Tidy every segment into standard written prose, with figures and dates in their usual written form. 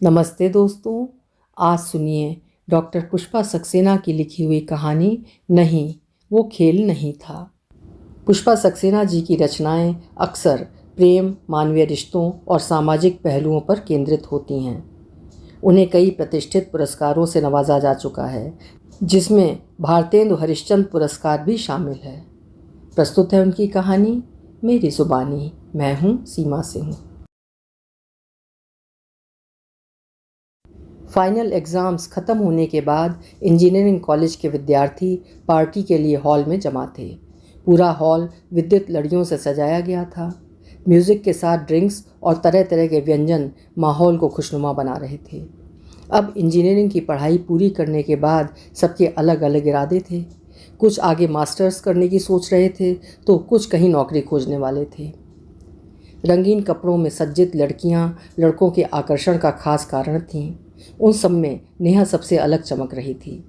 नमस्ते दोस्तों। आज सुनिए डॉक्टर पुष्पा सक्सेना की लिखी हुई कहानी नहीं, वो खेल नहीं था। पुष्पा सक्सेना जी की रचनाएं अक्सर प्रेम, मानवीय रिश्तों और सामाजिक पहलुओं पर केंद्रित होती हैं। उन्हें कई प्रतिष्ठित पुरस्कारों से नवाजा जा चुका है, जिसमें भारतेंदु हरिश्चंद्र पुरस्कार भी शामिल है। प्रस्तुत है उनकी कहानी मेरी जुबानी। मैं हूँ सीमा सिंह। फाइनल एग्ज़ाम्स ख़त्म होने के बाद इंजीनियरिंग कॉलेज के विद्यार्थी पार्टी के लिए हॉल में जमा थे। पूरा हॉल विद्युत लड़ियों से सजाया गया था। म्यूज़िक के साथ ड्रिंक्स और तरह तरह के व्यंजन माहौल को खुशनुमा बना रहे थे। अब इंजीनियरिंग की पढ़ाई पूरी करने के बाद सबके अलग अलग इरादे थे। कुछ आगे मास्टर्स करने की सोच रहे थे तो कुछ कहीं नौकरी खोजने वाले थे। रंगीन कपड़ों में सज्जित लड़कियां लड़कों के आकर्षण का खास कारण थीं। उन सब में नेहा सबसे अलग चमक रही थी।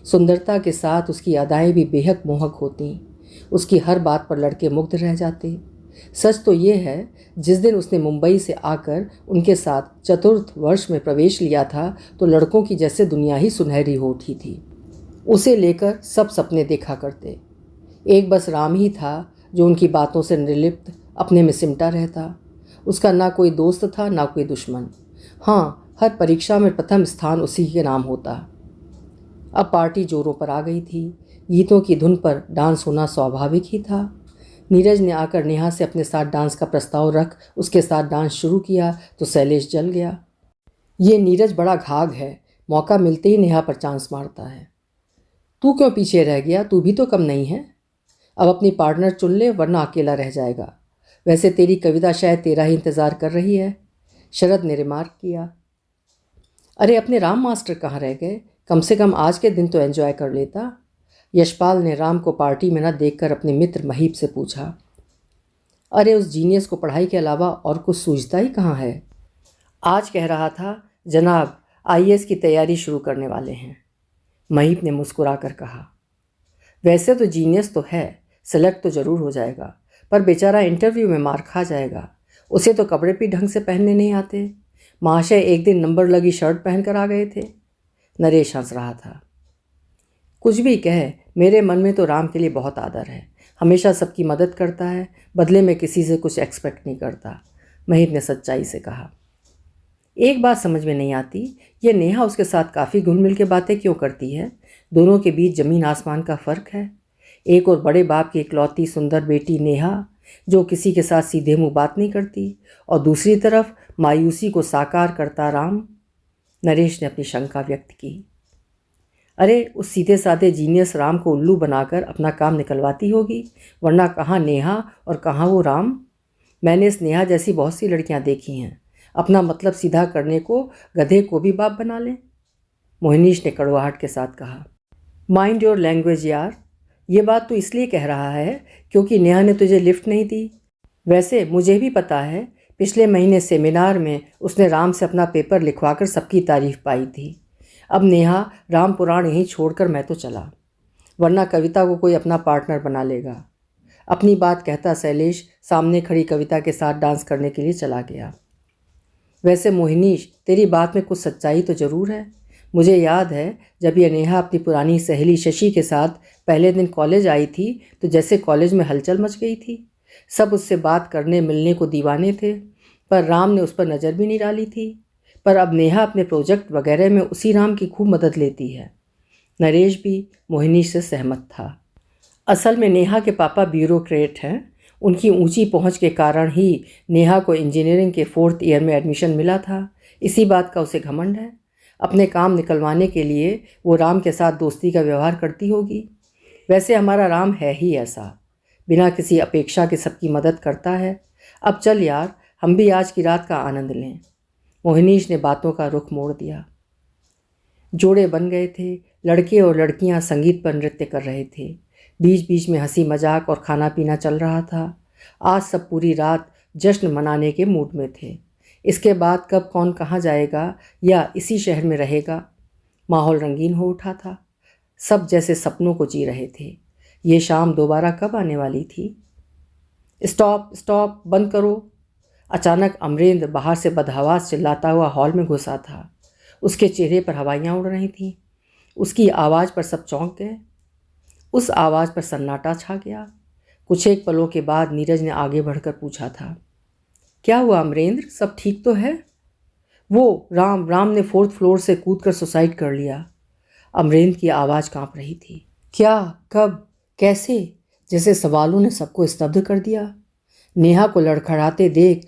सुंदरता के साथ उसकी अदाएं भी बेहद मोहक होती। उसकी हर बात पर लड़के मुग्ध रह जाते। सच तो ये है, जिस दिन उसने मुंबई से आकर उनके साथ चतुर्थ वर्ष में प्रवेश लिया था तो लड़कों की जैसे दुनिया ही सुनहरी हो उठी थी। उसे लेकर सब सपने देखा करते। एक बस राम ही था जो उनकी बातों से निर्लिप्त अपने में सिमटा रहता। उसका ना कोई दोस्त था ना कोई दुश्मन। हाँ, हर परीक्षा में प्रथम स्थान उसी के नाम होता। अब पार्टी जोरों पर आ गई थी। गीतों की धुन पर डांस होना स्वाभाविक ही था। नीरज ने आकर नेहा से अपने साथ डांस का प्रस्ताव रख उसके साथ डांस शुरू किया तो शैलेश जल गया। ये नीरज बड़ा घाघ है, मौका मिलते ही नेहा पर चांस मारता है। तू क्यों पीछे रह गया? तू भी तो कम नहीं है। अब अपनी पार्टनर चुन ले वरना अकेला रह जाएगा। वैसे तेरी कविता शायद तेरा ही इंतज़ार कर रही है, शरद ने रिमार्क किया। अरे अपने राम मास्टर कहाँ रह गए? कम से कम आज के दिन तो एंजॉय कर लेता। यशपाल ने राम को पार्टी में न देखकर अपने मित्र महीप से पूछा। अरे उस जीनियस को पढ़ाई के अलावा और कुछ सूझता ही कहाँ है। आज कह रहा था जनाब आईएएस की तैयारी शुरू करने वाले हैं, महीप ने मुस्कुरा कर कहा। वैसे तो जीनियस तो है, सेलेक्ट तो ज़रूर हो जाएगा, पर बेचारा इंटरव्यू में मार खा जाएगा। उसे तो कपड़े भी ढंग से पहनने नहीं आते। महाशय एक दिन नंबर लगी शर्ट पहनकर आ गए थे। नरेश हंस रहा था। कुछ भी कहे, मेरे मन में तो राम के लिए बहुत आदर है। हमेशा सबकी मदद करता है, बदले में किसी से कुछ एक्सपेक्ट नहीं करता, महीप ने सच्चाई से कहा। एक बात समझ में नहीं आती, ये नेहा उसके साथ काफ़ी घुल मिल के बातें क्यों करती है? दोनों के बीच ज़मीन आसमान का फ़र्क है। एक और बड़े बाप की इकलौती सुंदर बेटी नेहा, जो किसी के साथ सीधे मुंह बात नहीं करती, और दूसरी तरफ मायूसी को साकार करता राम। नरेश ने अपनी शंका व्यक्त की। अरे उस सीधे साधे जीनियस राम को उल्लू बनाकर अपना काम निकलवाती होगी, वरना कहाँ नेहा और कहाँ वो राम। मैंने इस नेहा जैसी बहुत सी लड़कियां देखी हैं, अपना मतलब सीधा करने को गधे को भी बाप बना लें। मोहिनीश ने कड़वाहट के साथ कहा। माइंड योर लैंग्वेज यार। ये बात तो इसलिए कह रहा है क्योंकि नेहा ने तुझे लिफ्ट नहीं दी। वैसे मुझे भी पता है, पिछले महीने सेमिनार में उसने राम से अपना पेपर लिखवाकर सबकी तारीफ पाई थी। अब नेहा राम पुराण यहीं छोड़कर मैं तो चला, वरना कविता को कोई अपना पार्टनर बना लेगा। अपनी बात कहता शैलेश सामने खड़ी कविता के साथ डांस करने के लिए चला गया। वैसे मोहिनीश, तेरी बात में कुछ सच्चाई तो ज़रूर है। मुझे याद है जब यह नेहा अपनी पुरानी सहेली शशि के साथ पहले दिन कॉलेज आई थी तो जैसे कॉलेज में हलचल मच गई थी। सब उससे बात करने मिलने को दीवाने थे, पर राम ने उस पर नज़र भी नहीं डाली थी। पर अब नेहा अपने प्रोजेक्ट वगैरह में उसी राम की खूब मदद लेती है। नरेश भी मोहिनीश से सहमत था। असल में नेहा के पापा ब्यूरोक्रेट हैं। उनकी ऊंची पहुंच के कारण ही नेहा को इंजीनियरिंग के 4th ईयर में एडमिशन मिला था। इसी बात का उसे घमंड है। अपने काम निकलवाने के लिए वो राम के साथ दोस्ती का व्यवहार करती होगी। वैसे हमारा राम है ही ऐसा, बिना किसी अपेक्षा के सबकी मदद करता है। अब चल यार, हम भी आज की रात का आनंद लें। मोहिनीश ने बातों का रुख मोड़ दिया। जोड़े बन गए थे। लड़के और लड़कियां संगीत पर नृत्य कर रहे थे। बीच बीच में हंसी मजाक और खाना पीना चल रहा था। आज सब पूरी रात जश्न मनाने के मूड में थे। इसके बाद कब कौन कहाँ जाएगा या इसी शहर में रहेगा, माहौल रंगीन हो उठा था। सब जैसे सपनों को जी रहे थे। ये शाम दोबारा कब आने वाली थी? स्टॉप स्टॉप, बंद करो। अचानक अमरेंद्र बाहर से बदहवास चिल्लाता हुआ हॉल में घुसा था। उसके चेहरे पर हवाइयाँ उड़ रही थीं। उसकी आवाज़ पर सब चौंक गए। उस आवाज़ पर सन्नाटा छा गया। कुछ एक पलों के बाद नीरज ने आगे बढ़कर पूछा था, क्या हुआ अमरेंद्र, सब ठीक तो है? वो राम ने 4th फ्लोर से कूदकर सुसाइड कर लिया। अमरेंद्र की आवाज़ कांप रही थी। क्या, कब, कैसे? जैसे सवालों ने सबको स्तब्ध कर दिया। नेहा को लड़खड़ाते देख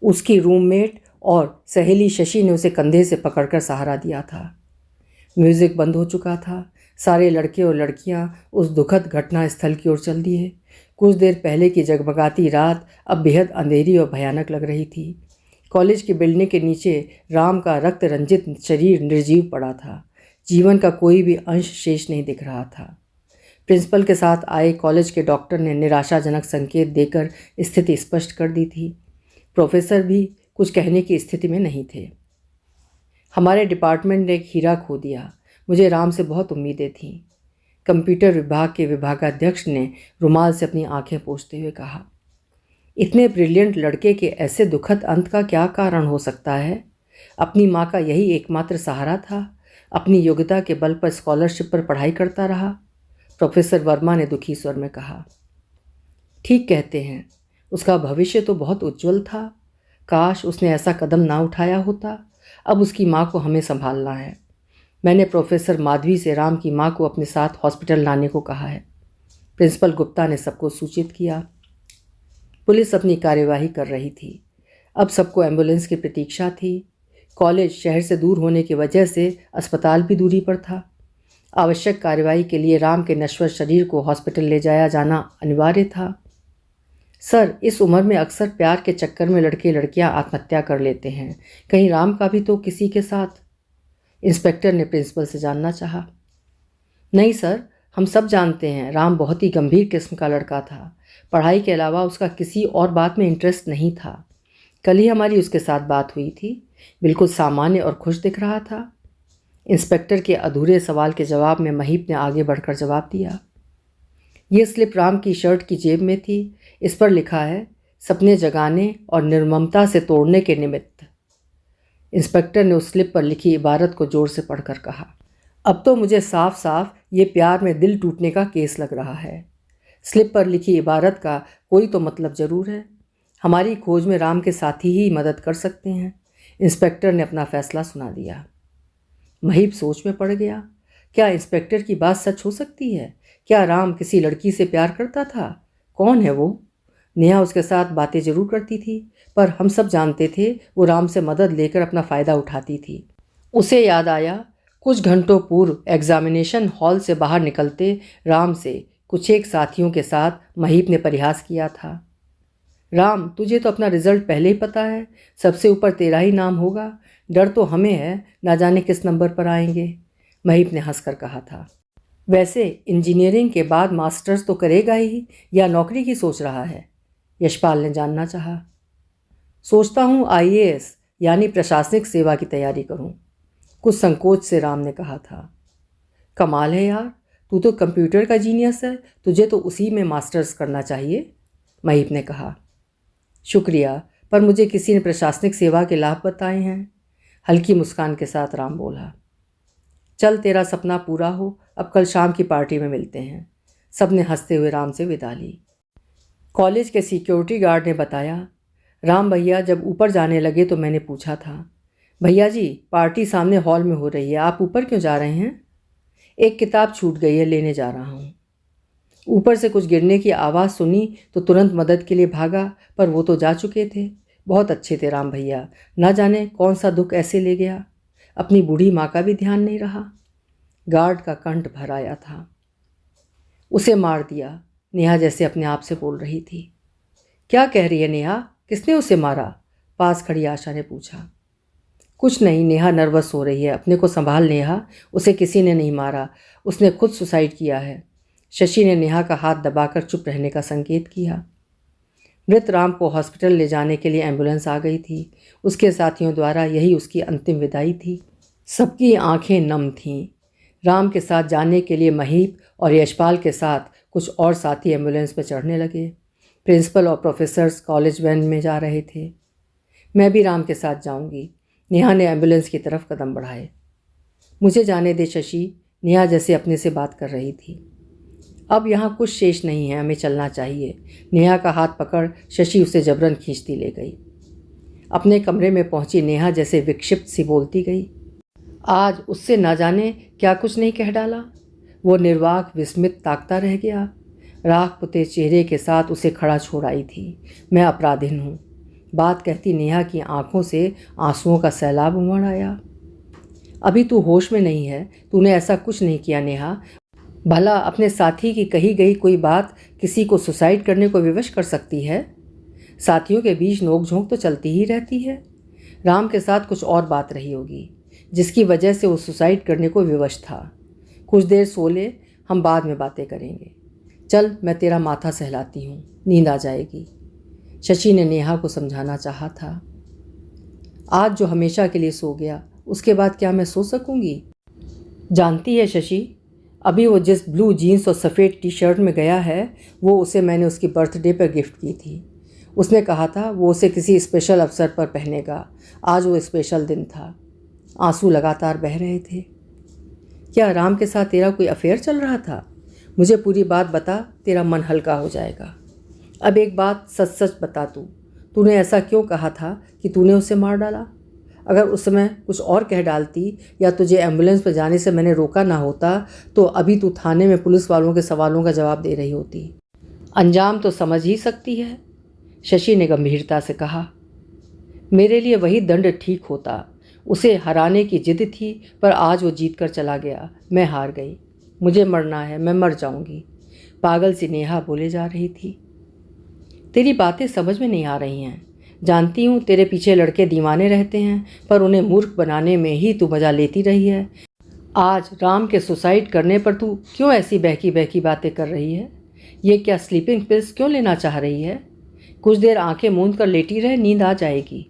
उसकी रूममेट और सहेली शशि ने उसे कंधे से पकड़कर सहारा दिया था। म्यूज़िक बंद हो चुका था। सारे लड़के और लड़कियां उस दुखद घटना स्थल की ओर चल दिए। कुछ देर पहले की जगमगाती रात अब बेहद अंधेरी और भयानक लग रही थी। कॉलेज की बिल्डिंग के नीचे राम का रक्त रंजित शरीर निर्जीव पड़ा था। जीवन का कोई भी अंश शेष नहीं दिख रहा था। प्रिंसिपल के साथ आए कॉलेज के डॉक्टर ने निराशाजनक संकेत देकर स्थिति स्पष्ट कर दी थी। प्रोफेसर भी कुछ कहने की स्थिति में नहीं थे। हमारे डिपार्टमेंट ने एक हीरा खो दिया। मुझे राम से बहुत उम्मीदें थीं। कंप्यूटर विभाग के विभागाध्यक्ष ने रुमाल से अपनी आंखें पोंछते हुए कहा, इतने ब्रिलियंट लड़के के ऐसे दुखद अंत का क्या कारण हो सकता है? अपनी माँ का यही एकमात्र सहारा था। अपनी योग्यता के बल पर स्कॉलरशिप पर पढ़ाई करता रहा। प्रोफेसर वर्मा ने दुखी स्वर में कहा, ठीक कहते हैं, उसका भविष्य तो बहुत उज्जवल था। काश उसने ऐसा कदम ना उठाया होता। अब उसकी माँ को हमें संभालना है। मैंने प्रोफेसर माधवी से राम की माँ को अपने साथ हॉस्पिटल लाने को कहा है। प्रिंसिपल गुप्ता ने सबको सूचित किया। पुलिस अपनी कार्यवाही कर रही थी। अब सबको एम्बुलेंस की प्रतीक्षा थी। कॉलेज शहर से दूर होने की वजह से अस्पताल भी दूरी पर था। आवश्यक कार्रवाई के लिए राम के नश्वर शरीर को हॉस्पिटल ले जाया जाना अनिवार्य था। सर, इस उम्र में अक्सर प्यार के चक्कर में लड़के लड़कियां आत्महत्या कर लेते हैं। कहीं राम का भी तो किसी के साथ? इंस्पेक्टर ने प्रिंसिपल से जानना चाहा। नहीं सर, हम सब जानते हैं, राम बहुत ही गंभीर किस्म का लड़का था। पढ़ाई के अलावा उसका किसी और बात में इंटरेस्ट नहीं था। कल ही हमारी उसके साथ बात हुई थी। बिल्कुल सामान्य और खुश दिख रहा था। इंस्पेक्टर के अधूरे सवाल के जवाब में महीप ने आगे बढ़कर जवाब दिया। यह स्लिप राम की शर्ट की जेब में थी। इस पर लिखा है, सपने जगाने और निर्ममता से तोड़ने के निमित्त। इंस्पेक्टर ने उस स्लिप पर लिखी इबारत को जोर से पढ़कर कहा, अब तो मुझे साफ साफ ये प्यार में दिल टूटने का केस लग रहा है। स्लिप पर लिखी इबारत का कोई तो मतलब ज़रूर है। हमारी खोज में राम के साथी ही मदद कर सकते हैं। इंस्पेक्टर ने अपना फैसला सुना दिया। महीप सोच में पड़ गया। क्या इंस्पेक्टर की बात सच हो सकती है? क्या राम किसी लड़की से प्यार करता था? कौन है वो? नेहा उसके साथ बातें जरूर करती थी, पर हम सब जानते थे वो राम से मदद लेकर अपना फ़ायदा उठाती थी। उसे याद आया, कुछ घंटों पूर्व एग्जामिनेशन हॉल से बाहर निकलते राम से कुछ एक साथियों के साथ महीप ने परिहास किया था। राम, तुझे तो अपना रिजल्ट पहले ही पता है। सबसे ऊपर तेरा ही नाम होगा। डर तो हमें है, ना जाने किस नंबर पर आएंगे। महीप ने हंसकर कहा था। वैसे इंजीनियरिंग के बाद मास्टर्स तो करेगा ही, या नौकरी की सोच रहा है? यशपाल ने जानना चाहा। सोचता हूँ IAS यानी प्रशासनिक सेवा की तैयारी करूँ, कुछ संकोच से राम ने कहा था। कमाल है यार, तू तो कंप्यूटर का जीनियस है, तुझे तो उसी में मास्टर्स करना चाहिए, महीप ने कहा। शुक्रिया, पर मुझे किसी ने प्रशासनिक सेवा के लाभ बताए हैं, हल्की मुस्कान के साथ राम बोला। चल, तेरा सपना पूरा हो, अब कल शाम की पार्टी में मिलते हैं। सब ने हंसते हुए राम से विदा ली। कॉलेज के सिक्योरिटी गार्ड ने बताया, राम भैया जब ऊपर जाने लगे तो मैंने पूछा था, भैया जी पार्टी सामने हॉल में हो रही है, आप ऊपर क्यों जा रहे हैं? एक किताब छूट गई है, लेने जा रहा हूँ। ऊपर से कुछ गिरने की आवाज़ सुनी तो तुरंत मदद के लिए भागा, पर वो तो जा चुके थे। बहुत अच्छे थे राम भैया, ना जाने कौन सा दुख ऐसे ले गया। अपनी बूढ़ी माँ का भी ध्यान नहीं रहा। गार्ड का कंठ भर आया था। उसे मार दिया, नेहा जैसे अपने आप से बोल रही थी। क्या कह रही है नेहा, किसने उसे मारा? पास खड़ी आशा ने पूछा। कुछ नहीं, नेहा नर्वस हो रही है, अपने को संभाल नेहा, उसे किसी ने नहीं मारा, उसने खुद सुसाइड किया है। शशि ने नेहा का हाथ दबाकर चुप रहने का संकेत किया। मृत राम को हॉस्पिटल ले जाने के लिए एम्बुलेंस आ गई थी। उसके साथियों द्वारा यही उसकी अंतिम विदाई थी। सबकी आंखें नम थीं। राम के साथ जाने के लिए महीप और यशपाल के साथ कुछ और साथी एम्बुलेंस में चढ़ने लगे। प्रिंसिपल और प्रोफेसर्स कॉलेज वैन में जा रहे थे। मैं भी राम के साथ जाऊंगी। नेहा ने एम्बुलेंस की तरफ कदम बढ़ाए। मुझे जाने दे शशि, नेहा जैसे अपने से बात कर रही थी। अब यहाँ कुछ शेष नहीं है, हमें चलना चाहिए। नेहा का हाथ पकड़ शशि उसे जबरन खींचती ले गई। अपने कमरे में पहुंची नेहा जैसे विक्षिप्त सी बोलती गई। आज उससे ना जाने क्या कुछ नहीं कह डाला। वो निर्वाक विस्मित ताकता रह गया। राख पुते चेहरे के साथ उसे खड़ा छोड़ आई थी। मैं अपराधीन हूँ, बात कहती नेहा की आंखों से आंसुओं का सैलाब उमड़ आया। अभी तू होश में नहीं है, तूने ऐसा कुछ नहीं किया नेहा। भला अपने साथी की कही गई कोई बात किसी को सुसाइड करने को विवश कर सकती है? साथियों के बीच नोकझोंक तो चलती ही रहती है। राम के साथ कुछ और बात रही होगी जिसकी वजह से वो सुसाइड करने को विवश था। कुछ देर सो ले, हम बाद में बातें करेंगे। चल, मैं तेरा माथा सहलाती हूँ, नींद आ जाएगी। शशि ने नेहा को समझाना चाहा था। आज जो हमेशा के लिए सो गया, उसके बाद क्या मैं सो सकूंगी? जानती है शशि, अभी वो जिस ब्लू जीन्स और सफ़ेद टी शर्ट में गया है, वो उसे मैंने उसकी बर्थडे पर गिफ्ट की थी। उसने कहा था वो उसे किसी स्पेशल अवसर पर पहनेगा। आज वो स्पेशल दिन था। आंसू लगातार बह रहे थे। क्या राम के साथ तेरा कोई अफेयर चल रहा था? मुझे पूरी बात बता, तेरा मन हल्का हो जाएगा। अब एक बात सच सच बता, तूने ऐसा क्यों कहा था कि तूने उसे मार डाला? अगर उस समय कुछ और कह डालती या तुझे एम्बुलेंस पर जाने से मैंने रोका ना होता तो अभी तू थाने में पुलिस वालों के सवालों का जवाब दे रही होती। अंजाम तो समझ ही सकती है, शशि ने गंभीरता से कहा। मेरे लिए वही दंड ठीक होता। उसे हराने की जिद थी, पर आज वो जीत कर चला गया। मैं हार गई। मुझे मरना है, मैं मर जाऊंगी। पागल सी नेहा बोले जा रही थी। तेरी बातें समझ में नहीं आ रही हैं। जानती हूँ तेरे पीछे लड़के दीवाने रहते हैं, पर उन्हें मूर्ख बनाने में ही तू मजा लेती रही है। आज राम के सुसाइड करने पर तू क्यों ऐसी बहकी बहकी बातें कर रही है? ये क्या स्लीपिंग पिल्स क्यों लेना चाह रही है? कुछ देर आंखें मूंद कर लेटी रहे, नींद आ जाएगी।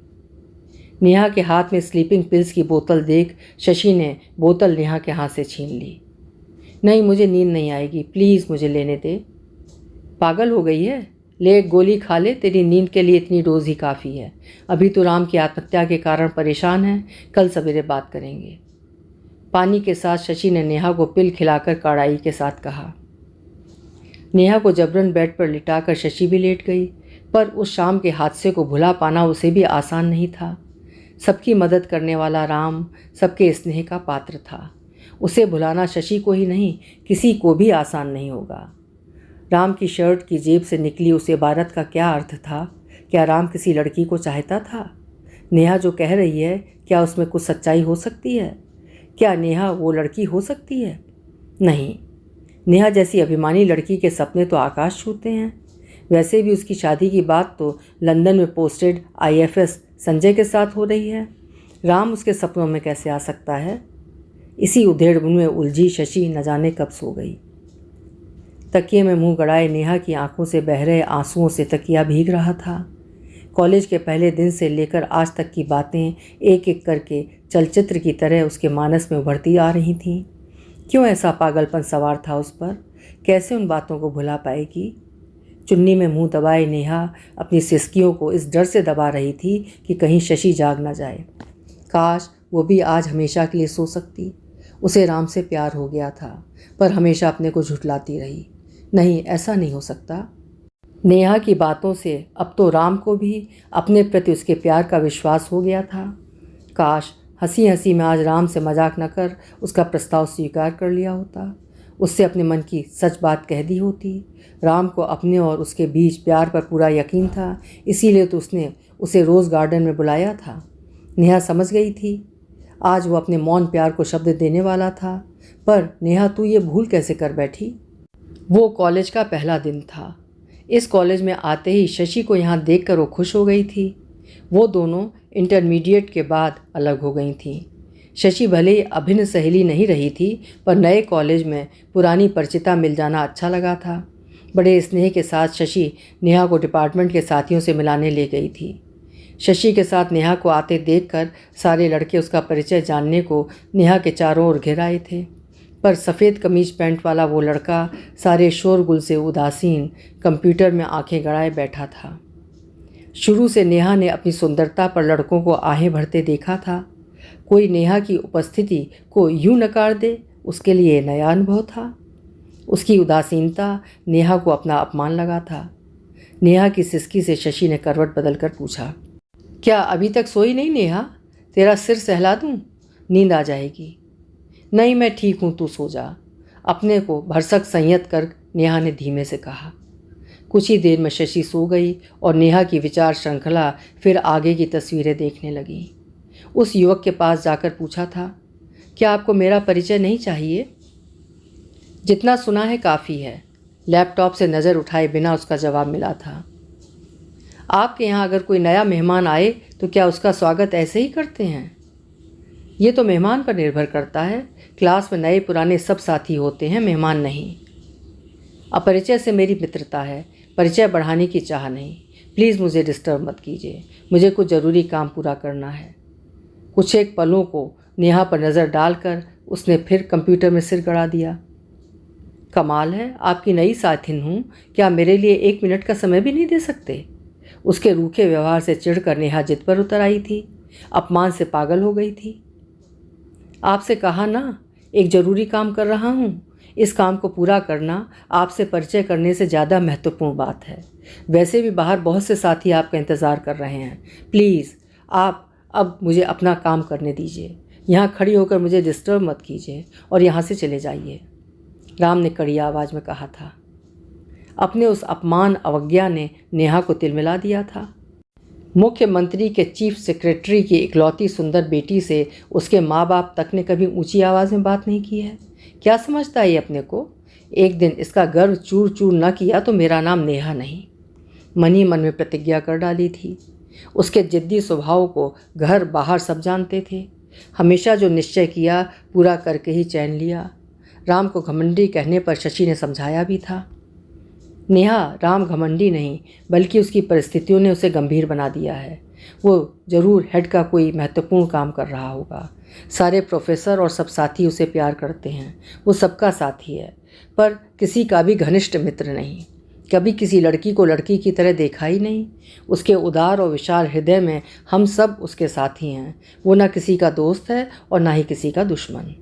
नेहा के हाथ में स्लीपिंग पिल्स की बोतल देख शशि ने बोतल नेहा के हाथ से छीन ली। नहीं, मुझे नींद नहीं आएगी, प्लीज़ मुझे लेने दे। पागल हो गई है? ले एक गोली खा ले, तेरी नींद के लिए इतनी डोज ही काफ़ी है। अभी तो राम की आत्महत्या के कारण परेशान है, कल सवेरे बात करेंगे। पानी के साथ शशि ने नेहा को पिल खिलाकर कड़ाई के साथ कहा। नेहा को जबरन बेड पर लिटाकर शशि भी लेट गई, पर उस शाम के हादसे को भुला पाना उसे भी आसान नहीं था। सबकी मदद करने वाला राम सबके स्नेह का पात्र था। उसे भुलाना शशि को ही नहीं, किसी को भी आसान नहीं होगा। राम की शर्ट की जेब से निकली उस इबारत का क्या अर्थ था? क्या राम किसी लड़की को चाहता था? नेहा जो कह रही है, क्या उसमें कुछ सच्चाई हो सकती है? क्या नेहा वो लड़की हो सकती है? नहीं, नेहा जैसी अभिमानी लड़की के सपने तो आकाश छूते हैं। वैसे भी उसकी शादी की बात तो लंदन में पोस्टेड IFS संजय के साथ हो रही है। राम उसके सपनों में कैसे आ सकता है? इसी उधेड़बुन में उलझी शशि न जाने कब सो गई। तकिए में मुंह गड़ाए नेहा की आंखों से बह रहे आंसुओं से तकिया भीग रहा था। कॉलेज के पहले दिन से लेकर आज तक की बातें एक एक करके चलचित्र की तरह उसके मानस में उभरती आ रही थीं। क्यों ऐसा पागलपन सवार था उस पर? कैसे उन बातों को भुला पाएगी? चुन्नी में मुंह दबाए नेहा अपनी सिसकियों को इस डर से दबा रही थी कि कहीं शशि जाग न जाए। काश वो भी आज हमेशा के लिए सो सकती। उसे राम से प्यार हो गया था, पर हमेशा अपने को झुठलाती रही। नहीं, ऐसा नहीं हो सकता। नेहा की बातों से अब तो राम को भी अपने प्रति उसके प्यार का विश्वास हो गया था। काश हंसी हंसी में आज राम से मजाक न कर उसका प्रस्ताव स्वीकार कर लिया होता। उससे अपने मन की सच बात कह दी होती। राम को अपने और उसके बीच प्यार पर पूरा यकीन था, इसीलिए तो उसने उसे रोज़ गार्डन में बुलाया था। नेहा समझ गई थी आज वो अपने मौन प्यार को शब्द देने वाला था। पर नेहा, तू ये भूल कैसे कर बैठी? वो कॉलेज का पहला दिन था। इस कॉलेज में आते ही शशि को यहाँ देखकर वो खुश हो गई थी। वो दोनों इंटरमीडिएट के बाद अलग हो गई थीं। शशि भले ही अभिन्न सहेली नहीं रही थी, पर नए कॉलेज में पुरानी परिचिता मिल जाना अच्छा लगा था। बड़े स्नेह के साथ शशि नेहा को डिपार्टमेंट के साथियों से मिलाने ले गई थी। शशि के साथ नेहा को आते देखकर सारे लड़के उसका परिचय जानने को नेहा के चारों ओर घिर आए थे, पर सफ़ेद कमीज पैंट वाला वो लड़का सारे शोरगुल से उदासीन कंप्यूटर में आंखें गड़ाए बैठा था। शुरू से नेहा ने अपनी सुंदरता पर लड़कों को आहें भरते देखा था। कोई नेहा की उपस्थिति को यूं नकार दे, उसके लिए नया अनुभव था। उसकी उदासीनता नेहा को अपना अपमान लगा था। नेहा की सिसकी से शशि ने करवट बदलकर पूछा, क्या अभी तक सोई नहीं नेहा? तेरा सिर सहला दूं? नींद आ जाएगी। नहीं, मैं ठीक हूँ, तू सो जा। अपने को भरसक संयत कर नेहा ने धीमे से कहा। कुछ ही देर में शशि सो गई और नेहा की विचार श्रृंखला फिर आगे की तस्वीरें देखने लगी। उस युवक के पास जाकर पूछा था, क्या आपको मेरा परिचय नहीं चाहिए? जितना सुना है काफ़ी है। लैपटॉप से नज़र उठाए बिना उसका जवाब मिला था। आपके यहाँ अगर कोई नया मेहमान आए तो क्या उसका स्वागत ऐसे ही करते हैं? ये तो मेहमान पर निर्भर करता है। क्लास में नए पुराने सब साथी होते हैं, मेहमान नहीं। अपरिचय से मेरी मित्रता है, परिचय बढ़ाने की चाह नहीं। प्लीज़ मुझे डिस्टर्ब मत कीजिए, मुझे कुछ ज़रूरी काम पूरा करना है। कुछ एक पलों को नेहा पर नज़र डालकर उसने फिर कंप्यूटर में सिर गड़ा दिया। कमाल है, आपकी नई साथिन हूँ, क्या मेरे लिए 1 मिनट का समय भी नहीं दे सकते? उसके रूखे व्यवहार से चिढ़कर नेहा जिद पर उतर आई थी, अपमान से पागल हो गई थी। आपसे कहा ना, एक ज़रूरी काम कर रहा हूँ। इस काम को पूरा करना आपसे परिचय करने से ज़्यादा महत्वपूर्ण बात है। वैसे भी बाहर बहुत से साथी आपका इंतज़ार कर रहे हैं। प्लीज़ आप अब मुझे अपना काम करने दीजिए। यहाँ खड़ी होकर मुझे डिस्टर्ब मत कीजिए और यहाँ से चले जाइए, राम ने कड़ी आवाज़ में कहा था। अपने उस अपमान अवज्ञा ने नेहा को तिलमिला दिया था। मुख्यमंत्री के चीफ सेक्रेटरी की इकलौती सुंदर बेटी से उसके माँ बाप तक ने कभी ऊंची आवाज़ में बात नहीं की है। क्या समझता है ये अपने को? एक दिन इसका गर्व चूर चूर न किया तो मेरा नाम नेहा नहीं। मन ही मन में प्रतिज्ञा कर डाली थी। उसके जिद्दी स्वभाव को घर बाहर सब जानते थे। हमेशा जो निश्चय किया पूरा करके ही चैन लिया। राम को घमंडी कहने पर शशि ने समझाया भी था। नेहा, राम घमंडी नहीं बल्कि उसकी परिस्थितियों ने उसे गंभीर बना दिया है। वो ज़रूर हेड का कोई महत्वपूर्ण काम कर रहा होगा। सारे प्रोफेसर और सब साथी उसे प्यार करते हैं। वो सबका साथी है, पर किसी का भी घनिष्ठ मित्र नहीं। कभी किसी लड़की को लड़की की तरह देखा ही नहीं। उसके उदार और विशाल हृदय में हम सब उसके साथी हैं। वो ना किसी का दोस्त है और ना ही किसी का दुश्मन।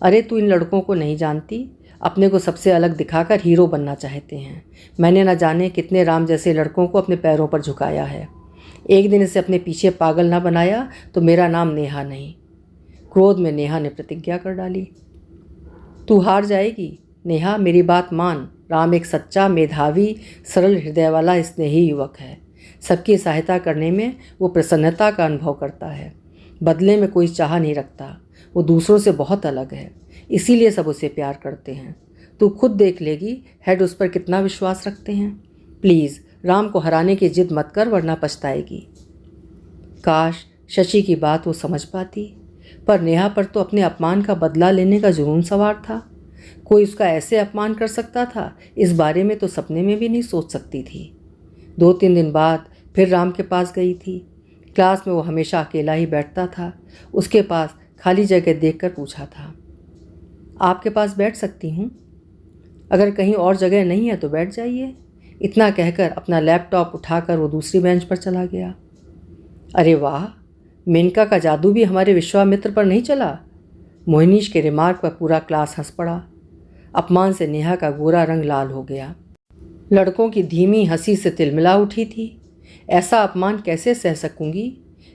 अरे तू इन लड़कों को नहीं जानती, अपने को सबसे अलग दिखाकर हीरो बनना चाहते हैं। मैंने न जाने कितने राम जैसे लड़कों को अपने पैरों पर झुकाया है। एक दिन इसे अपने पीछे पागल ना बनाया तो मेरा नाम नेहा नहीं। क्रोध में नेहा ने प्रतिज्ञा कर डाली। तू हार जाएगी नेहा, मेरी बात मान। राम एक सच्चा, मेधावी, सरल हृदय वाला स्नेही युवक है। सबकी सहायता करने में वो प्रसन्नता का अनुभव करता है। बदले में कोई चाह नहीं रखता। वो दूसरों से बहुत अलग है, इसीलिए सब उसे प्यार करते हैं। तू खुद देख लेगी हेड उस पर कितना विश्वास रखते हैं। प्लीज़ राम को हराने की जिद मत कर, वरना पछताएगी। काश शशि की बात वो समझ पाती, पर नेहा पर तो अपने अपमान का बदला लेने का जुनून सवार था। कोई उसका ऐसे अपमान कर सकता था, इस बारे में तो सपने में भी नहीं सोच सकती थी। 2-3 दिन बाद फिर राम के पास गई थी। क्लास में वो हमेशा अकेला ही बैठता था। उसके पास खाली जगह देखकर पूछा था, आपके पास बैठ सकती हूँ? अगर कहीं और जगह नहीं है तो बैठ जाइए। इतना कहकर अपना लैपटॉप उठाकर वो दूसरी बेंच पर चला गया। अरे वाह, मेनका का जादू भी हमारे विश्वामित्र पर नहीं चला। मोहिनीश के रिमार्क पर पूरा क्लास हंस पड़ा। अपमान से नेहा का गोरा रंग लाल हो गया। लड़कों की धीमी हंसी से तिलमिला उठी थी। ऐसा अपमान कैसे सह सकूंगी?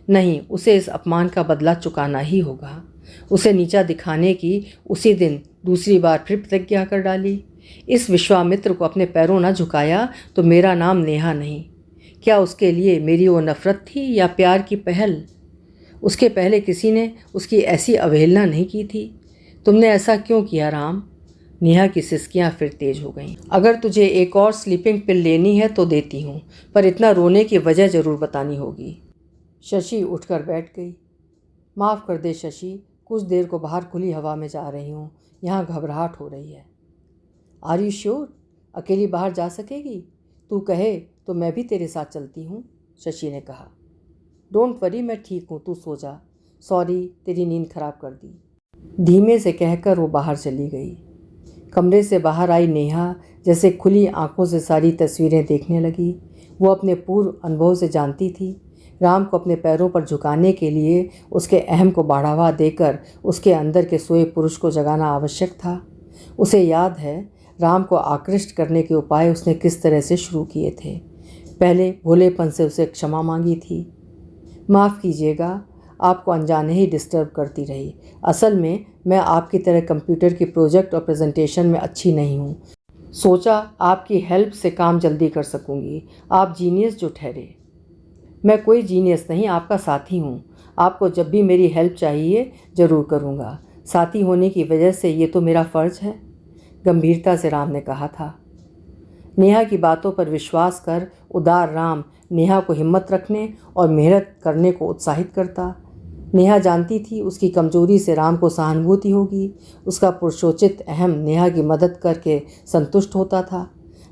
नहीं, उसे इस अपमान का बदला चुकाना ही होगा। उसे नीचा दिखाने की उसी दिन दूसरी बार फिर प्रतिज्ञा कर डाली। इस विश्वामित्र को अपने पैरों न झुकाया तो मेरा नाम नेहा नहीं। क्या उसके लिए मेरी वो नफ़रत थी या प्यार की पहल? उसके पहले किसी ने उसकी ऐसी अवहेलना नहीं की थी। तुमने ऐसा क्यों किया राम? नेहा की सिसकियां फिर तेज हो गईं। अगर तुझे एक और स्लीपिंग पिल लेनी है तो देती हूँ, पर इतना रोने की वजह ज़रूर बतानी होगी। शशि उठकर बैठ गई। माफ़ कर दे शशि, कुछ देर को बाहर खुली हवा में जा रही हूँ, यहाँ घबराहट हो रही है। Are you sure? अकेली बाहर जा सकेगी? तू कहे तो मैं भी तेरे साथ चलती हूँ, शशि ने कहा। डोंट वरी, मैं ठीक हूँ, तू सो जा। सॉरी, तेरी नींद खराब कर दी। धीमे से कहकर वो बाहर चली गई। कमरे से बाहर आई नेहा जैसे खुली आंखों से सारी तस्वीरें देखने लगी। वो अपने पूर्व अनुभव से जानती थी राम को अपने पैरों पर झुकाने के लिए उसके अहम को बढ़ावा देकर उसके अंदर के सोए पुरुष को जगाना आवश्यक था। उसे याद है राम को आकृष्ट करने के उपाय उसने किस तरह से शुरू किए थे। पहले भोलेपन से उसे क्षमा मांगी थी। माफ़ कीजिएगा, आपको अनजाने ही डिस्टर्ब करती रही। असल में मैं आपकी तरह कंप्यूटर की प्रोजेक्ट और प्रेजेंटेशन में अच्छी नहीं हूँ। सोचा आपकी हेल्प से काम जल्दी कर सकूँगी। आप जीनियस जो ठहरे। मैं कोई जीनियस नहीं, आपका साथी हूँ। आपको जब भी मेरी हेल्प चाहिए ज़रूर करूँगा। साथी होने की वजह से ये तो मेरा फ़र्ज़ है, गंभीरता से राम ने कहा था। नेहा की बातों पर विश्वास कर उदार राम नेहा को हिम्मत रखने और मेहनत करने को उत्साहित करता। नेहा जानती थी उसकी कमजोरी से राम को सहानुभूति होगी। उसका पुरुषोचित अहम नेहा की मदद करके संतुष्ट होता था।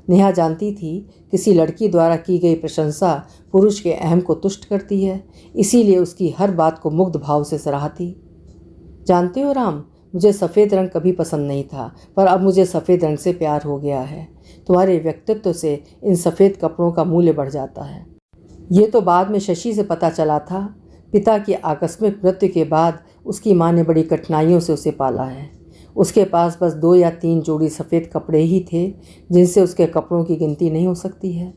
नेहा जानती थी किसी लड़की द्वारा की गई प्रशंसा पुरुष के अहम को तुष्ट करती है, इसीलिए उसकी हर बात को मुग्ध भाव से सराहती। जानते हो राम, मुझे सफ़ेद रंग कभी पसंद नहीं था, पर अब मुझे सफ़ेद रंग से प्यार हो गया है। तुम्हारे व्यक्तित्व से इन सफ़ेद कपड़ों का मूल्य बढ़ जाता है। ये तो बाद में शशि से पता चला था। पिता की आकस्मिक मृत्यु के बाद उसकी माँ ने बड़ी कठिनाइयों से उसे पाला है। उसके पास बस 2 या 3 जोड़ी सफ़ेद कपड़े ही थे, जिनसे उसके कपड़ों की गिनती नहीं हो सकती है।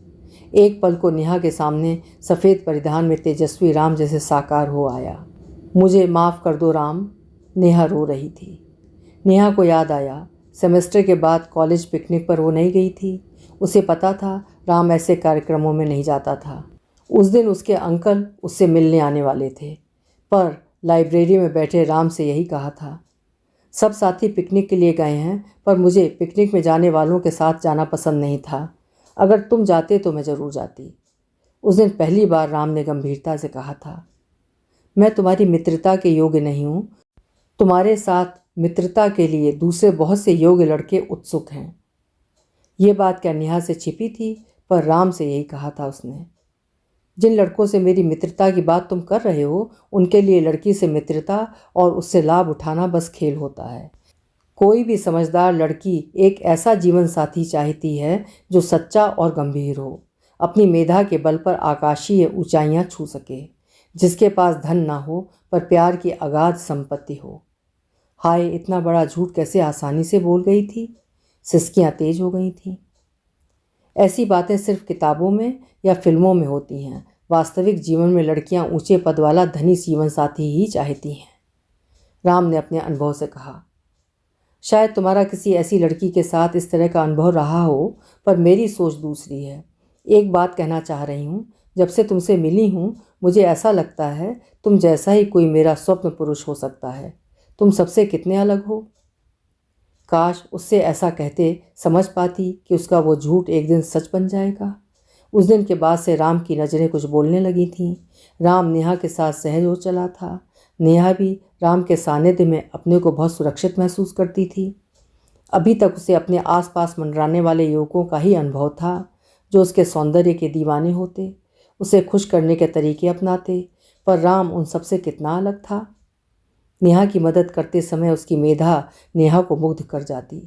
एक पल को नेहा के सामने सफ़ेद परिधान में तेजस्वी राम जैसे साकार हो आया। मुझे माफ़ कर दो राम, नेहा रो रही थी। नेहा को याद आया सेमेस्टर के बाद कॉलेज पिकनिक पर वो नहीं गई थी। उसे पता था राम ऐसे कार्यक्रमों में नहीं जाता था। उस दिन उसके अंकल उससे मिलने आने वाले थे, पर लाइब्रेरी में बैठे राम से यही कहा था, सब साथी पिकनिक के लिए गए हैं, पर मुझे पिकनिक में जाने वालों के साथ जाना पसंद नहीं था। अगर तुम जाते तो मैं ज़रूर जाती। उस दिन पहली बार राम ने गंभीरता से कहा था, मैं तुम्हारी मित्रता के योग्य नहीं हूँ। तुम्हारे साथ मित्रता के लिए दूसरे बहुत से योग्य लड़के उत्सुक हैं। ये बात क्या नेहा से छिपी थी, पर राम से यही कहा था उसने। जिन लड़कों से मेरी मित्रता की बात तुम कर रहे हो, उनके लिए लड़की से मित्रता और उससे लाभ उठाना बस खेल होता है। कोई भी समझदार लड़की एक ऐसा जीवन साथी चाहती है जो सच्चा और गंभीर हो, अपनी मेधा के बल पर आकाशीय ऊंचाइयां छू सके, जिसके पास धन ना हो पर प्यार की अगाध संपत्ति हो। हाय, इतना बड़ा झूठ कैसे आसानी से बोल गई थी। सिसकियाँ तेज हो गई थीं। ऐसी बातें सिर्फ किताबों में या फिल्मों में होती हैं। वास्तविक जीवन में लड़कियां ऊंचे पद वाला धनी जीवन साथी ही चाहती हैं, राम ने अपने अनुभव से कहा। शायद तुम्हारा किसी ऐसी लड़की के साथ इस तरह का अनुभव रहा हो, पर मेरी सोच दूसरी है। एक बात कहना चाह रही हूँ, जब से तुमसे मिली हूँ मुझे ऐसा लगता है तुम जैसा ही कोई मेरा स्वप्न पुरुष हो सकता है। तुम सबसे कितने अलग हो। काश उससे ऐसा कहते समझ पाती कि उसका वो झूठ एक दिन सच बन जाएगा। उस दिन के बाद से राम की नज़रें कुछ बोलने लगी थीं। राम नेहा के साथ सहज हो चला था। नेहा भी राम के सानिध्य में अपने को बहुत सुरक्षित महसूस करती थी। अभी तक उसे अपने आसपास मंडराने वाले युवकों का ही अनुभव था, जो उसके सौंदर्य के दीवाने होते, उसे खुश करने के तरीके अपनाते, पर राम उन सबसे कितना अलग था। नेहा की मदद करते समय उसकी मेधा नेहा को मुग्ध कर जाती।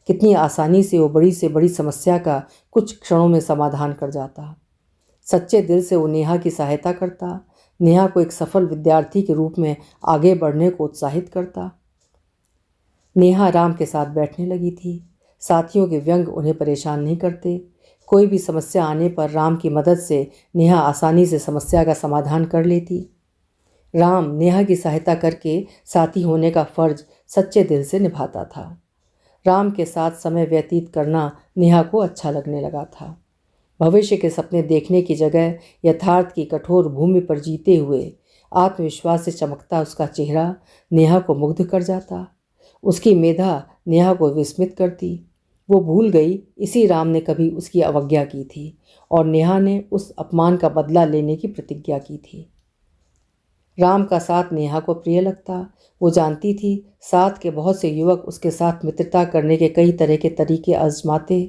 कितनी आसानी से वो बड़ी से बड़ी समस्या का कुछ क्षणों में समाधान कर जाता। सच्चे दिल से वो नेहा की सहायता करता, नेहा को एक सफल विद्यार्थी के रूप में आगे बढ़ने को उत्साहित करता। नेहा राम के साथ बैठने लगी थी। साथियों के व्यंग उन्हें परेशान नहीं करते। कोई भी समस्या आने पर राम की मदद से नेहा आसानी से समस्या का समाधान कर लेती। राम नेहा की सहायता करके साथी होने का फर्ज सच्चे दिल से निभाता था। राम के साथ समय व्यतीत करना नेहा को अच्छा लगने लगा था। भविष्य के सपने देखने की जगह यथार्थ की कठोर भूमि पर जीते हुए आत्मविश्वास से चमकता उसका चेहरा नेहा को मुग्ध कर जाता। उसकी मेधा नेहा को विस्मित करती। वो भूल गई इसी राम ने कभी उसकी अवज्ञा की थी और नेहा ने उस अपमान का बदला लेने की प्रतिज्ञा की थी। राम का साथ नेहा को प्रिय लगता। वो जानती थी साथ के बहुत से युवक उसके साथ मित्रता करने के कई तरह के तरीके आजमाते,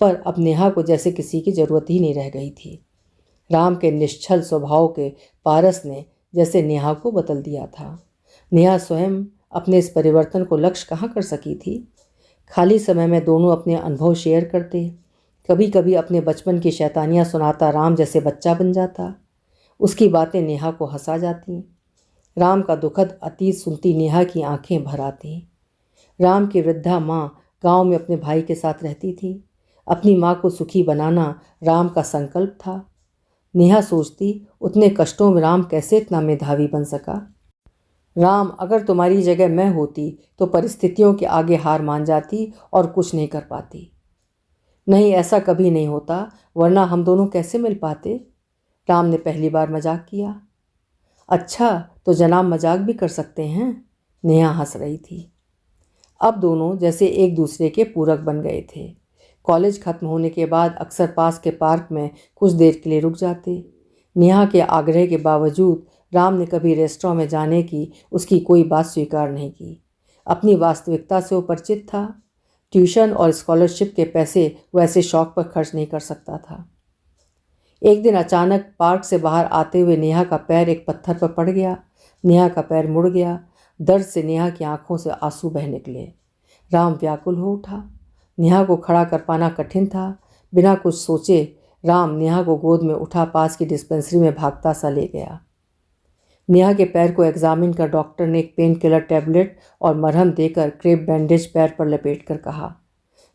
पर अब नेहा को जैसे किसी की ज़रूरत ही नहीं रह गई थी। राम के निश्चल स्वभाव के पारस ने जैसे नेहा को बदल दिया था। नेहा स्वयं अपने इस परिवर्तन को लक्ष्य कहाँ कर सकी थी। खाली समय में दोनों अपने अनुभव शेयर करते। कभी कभी अपने बचपन की शैतानियाँ सुनाता राम जैसे बच्चा बन जाता। उसकी बातें नेहा को हंसा जाती। राम का दुखद अतीत सुनती नेहा की आंखें भर आती। राम की वृद्धा माँ गांव में अपने भाई के साथ रहती थी। अपनी माँ को सुखी बनाना राम का संकल्प था। नेहा सोचती, उतने कष्टों में राम कैसे इतना मेधावी बन सका। राम, अगर तुम्हारी जगह मैं होती तो परिस्थितियों के आगे हार मान जाती और कुछ नहीं कर पाती। नहीं, ऐसा कभी नहीं होता, वरना हम दोनों कैसे मिल पाते। राम ने पहली बार मजाक किया। अच्छा, तो जनाब मजाक भी कर सकते हैं। नेहा हंस रही थी। अब दोनों जैसे एक दूसरे के पूरक बन गए थे। कॉलेज खत्म होने के बाद अक्सर पास के पार्क में कुछ देर के लिए रुक जाते। नेहा के आग्रह के बावजूद राम ने कभी रेस्टोरेंट में जाने की उसकी कोई बात स्वीकार नहीं की। अपनी वास्तविकता से वो परिचित था। ट्यूशन और स्कॉलरशिप के पैसे वो ऐसे शौक पर खर्च नहीं कर सकता था। एक दिन अचानक पार्क से बाहर आते हुए नेहा का पैर एक पत्थर पर पड़ गया। नेहा का पैर मुड़ गया। दर्द से नेहा की आंखों से आंसू बह निकले। राम व्याकुल हो उठा। नेहा को खड़ा कर पाना कठिन था। बिना कुछ सोचे राम नेहा को गोद में उठा पास की डिस्पेंसरी में भागता सा ले गया। नेहा के पैर को एग्जामिन कर डॉक्टर ने एक पेन किलर टैबलेट और मरहम देकर क्रेप बैंडेज पैर पर लपेट कर कहा,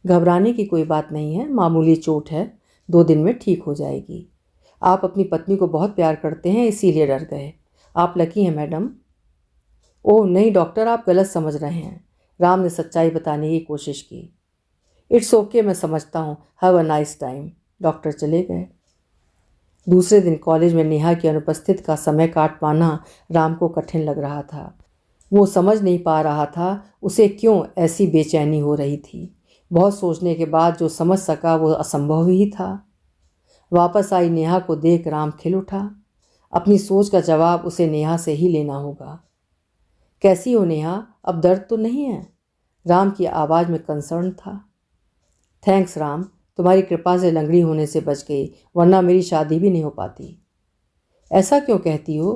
घबराने की कोई बात नहीं है, मामूली चोट है, 2 दिन में ठीक हो जाएगी। आप अपनी पत्नी को बहुत प्यार करते हैं, इसीलिए डर गए। आप लकी हैं मैडम। ओह नहीं डॉक्टर, आप गलत समझ रहे हैं। राम ने सच्चाई बताने की कोशिश की। इट्स ओके, मैं समझता हूँ। Have a nice time. Doctor चले गए। दूसरे दिन कॉलेज में नेहा की अनुपस्थिति का समय काट पाना राम को कठिन लग रहा था। वो समझ नहीं पा रहा था उसे क्यों ऐसी बेचैनी हो रही थी। बहुत सोचने के बाद जो समझ सका वो असंभव ही था। वापस आई नेहा को देख राम खिल उठा। अपनी सोच का जवाब उसे नेहा से ही लेना होगा। कैसी हो नेहा, अब दर्द तो नहीं है? राम की आवाज़ में कंसर्न था। थैंक्स राम, तुम्हारी कृपा से लंगड़ी होने से बच गई, वरना मेरी शादी भी नहीं हो पाती। ऐसा क्यों कहती हो?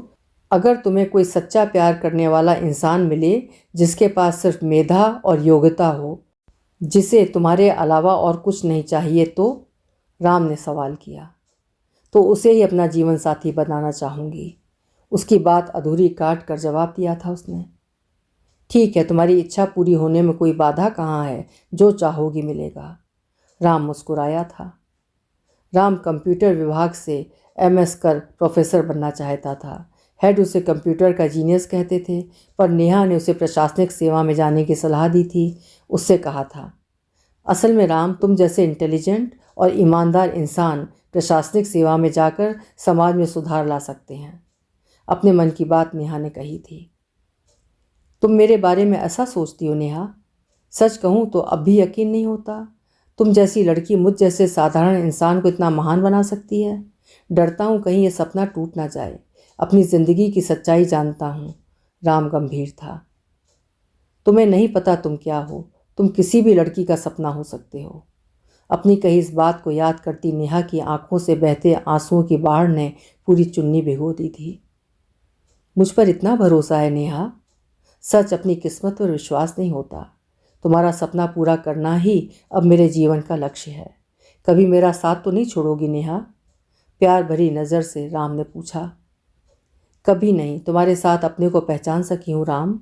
अगर तुम्हें कोई सच्चा प्यार करने वाला इंसान मिले जिसके पास सिर्फ मेधा और योग्यता हो, जिसे तुम्हारे अलावा और कुछ नहीं चाहिए, तो? राम ने सवाल किया। तो उसे ही अपना जीवन साथी बनाना चाहूँगी। उसकी बात अधूरी काट कर जवाब दिया था उसने। ठीक है, तुम्हारी इच्छा पूरी होने में कोई बाधा कहाँ है, जो चाहोगी मिलेगा। राम मुस्कुराया था। राम कंप्यूटर विभाग से MS कर प्रोफेसर बनना चाहता था। हेड उसे कंप्यूटर का जीनियस कहते थे, पर नेहा ने उसे प्रशासनिक सेवा में जाने की सलाह दी थी। उससे कहा था, असल में राम, तुम जैसे इंटेलिजेंट और ईमानदार इंसान प्रशासनिक सेवा में जाकर समाज में सुधार ला सकते हैं। अपने मन की बात नेहा ने कही थी। तुम मेरे बारे में ऐसा सोचती हो नेहा? सच कहूँ तो अब भी यकीन नहीं होता। तुम जैसी लड़की मुझ जैसे साधारण इंसान को इतना महान बना सकती है। डरता हूँ कहीं ये सपना टूट ना जाए। अपनी ज़िंदगी की सच्चाई जानता हूँ। राम गंभीर था। तुम्हें नहीं पता तुम क्या हो। तुम किसी भी लड़की का सपना हो सकते हो। अपनी कही इस बात को याद करती नेहा की आंखों से बहते आंसुओं की बाढ़ ने पूरी चुन्नी भिगो दी थी। मुझ पर इतना भरोसा है नेहा? सच, अपनी किस्मत पर विश्वास नहीं होता। तुम्हारा सपना पूरा करना ही अब मेरे जीवन का लक्ष्य है। कभी मेरा साथ तो नहीं छोड़ोगी नेहा? प्यार भरी नज़र से राम ने पूछा। कभी नहीं। तुम्हारे साथ अपने को पहचान सकी हूँ राम,